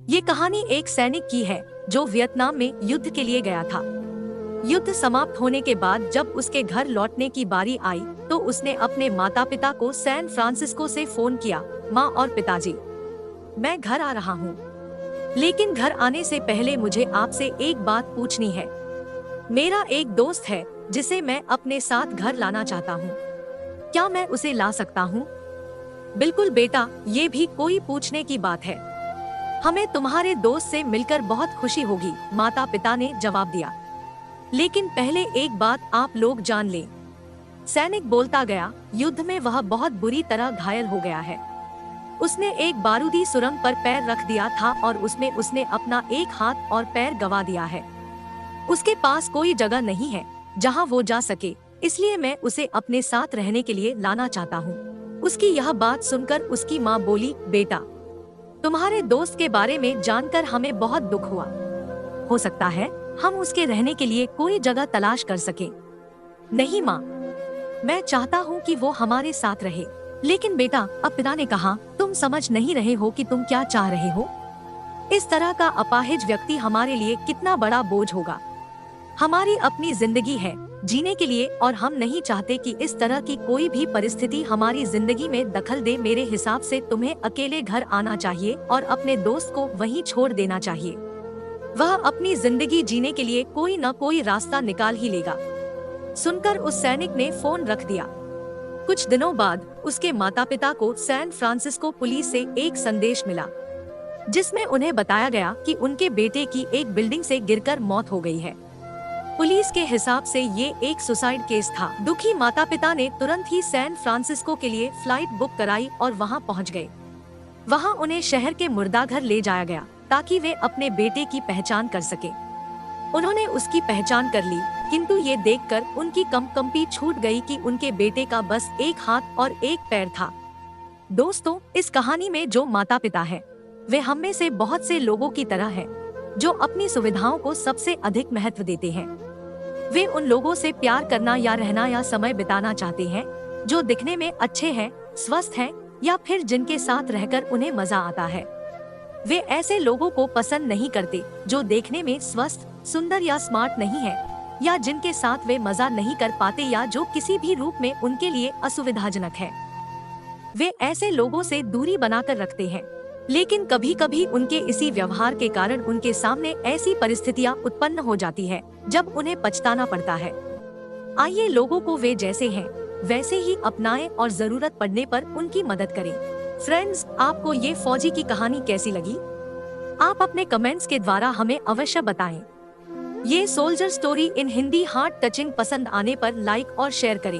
ये कहानी एक सैनिक की है जो वियतनाम में युद्ध के लिए गया था। युद्ध समाप्त होने के बाद जब उसके घर लौटने की बारी आई तो उसने अपने माता पिता को सैन फ्रांसिस्को से फोन किया। माँ और पिताजी, मैं घर आ रहा हूँ, लेकिन घर आने से पहले मुझे आपसे एक बात पूछनी है। मेरा एक दोस्त है जिसे मैं अपने साथ घर लाना चाहता हूँ। क्या मैं उसे ला सकता हूँ? बिल्कुल बेटा, ये भी कोई पूछने की बात है। हमें तुम्हारे दोस्त से मिलकर बहुत खुशी होगी, माता पिता ने जवाब दिया। लेकिन पहले एक बात आप लोग जान लें, सैनिक बोलता गया, युद्ध में वह बहुत बुरी तरह घायल हो गया है। उसने एक बारूदी सुरंग पर पैर रख दिया था और उसमें उसने अपना एक हाथ और पैर गंवा दिया है। उसके पास कोई जगह नहीं है जहां वो जा सके, इसलिए मैं उसे अपने साथ रहने के लिए लाना चाहता हूँ। उसकी यह बात सुनकर उसकी माँ बोली, बेटा, तुम्हारे दोस्त के बारे में जानकर हमें बहुत दुख हुआ। हो सकता है हम उसके रहने के लिए कोई जगह तलाश कर सकें। नहीं माँ, मैं चाहता हूँ कि वो हमारे साथ रहे। लेकिन बेटा, अब पिता ने कहा, तुम समझ नहीं रहे हो कि तुम क्या चाह रहे हो। इस तरह का अपाहिज व्यक्ति हमारे लिए कितना बड़ा बोझ होगा। हमारी अपनी जिंदगी है जीने के लिए और हम नहीं चाहते कि इस तरह की कोई भी परिस्थिति हमारी जिंदगी में दखल दे। मेरे हिसाब से तुम्हें अकेले घर आना चाहिए और अपने दोस्त को वहीं छोड़ देना चाहिए। वह अपनी जिंदगी जीने के लिए कोई न कोई रास्ता निकाल ही लेगा। सुनकर उस सैनिक ने फोन रख दिया। कुछ दिनों बाद उसके माता पिता को सैन फ्रांसिस्को पुलिस से एक संदेश मिला जिसमें उन्हें बताया गया कि उनके बेटे की एक बिल्डिंग से गिरकर मौत हो गई है। पुलिस के हिसाब से ये एक सुसाइड केस था। दुखी माता पिता ने तुरंत ही सैन फ्रांसिस्को के लिए फ्लाइट बुक कराई और वहां पहुंच गए। वहां उन्हें शहर के मुर्दाघर ले जाया गया ताकि वे अपने बेटे की पहचान कर सके। उन्होंने उसकी पहचान कर ली, किंतु ये देखकर उनकी कंपी छूट गई कि उनके बेटे का बस एक हाथ और एक पैर था। दोस्तों, इस कहानी में जो माता पिता हैं, वे हम में से बहुत से लोगों की तरह हैं, जो अपनी सुविधाओं को सबसे अधिक महत्व देते हैं। वे उन लोगों से प्यार करना या रहना या समय बिताना चाहते हैं जो दिखने में अच्छे हैं, स्वस्थ हैं या फिर जिनके साथ रहकर उन्हें मजा आता है। वे ऐसे लोगों को पसंद नहीं करते जो देखने में स्वस्थ, सुंदर या स्मार्ट नहीं है, या जिनके साथ वे मजा नहीं कर पाते या जो किसी भी रूप में उनके लिए असुविधाजनक है। वे ऐसे लोगों से दूरी बनाकर रखते हैं, लेकिन कभी कभी उनके इसी व्यवहार के कारण उनके सामने ऐसी परिस्थितियां उत्पन्न हो जाती है जब उन्हें पछताना पड़ता है। आइए लोगों को वे जैसे हैं वैसे ही अपनाएं और जरूरत पड़ने पर उनकी मदद करें। फ्रेंड्स, आपको ये फौजी की कहानी कैसी लगी? आप अपने कमेंट्स के द्वारा हमें अवश्य बताएं। ये soldier story in Hindi heart touching पसंद आने पर लाइक और शेयर करें।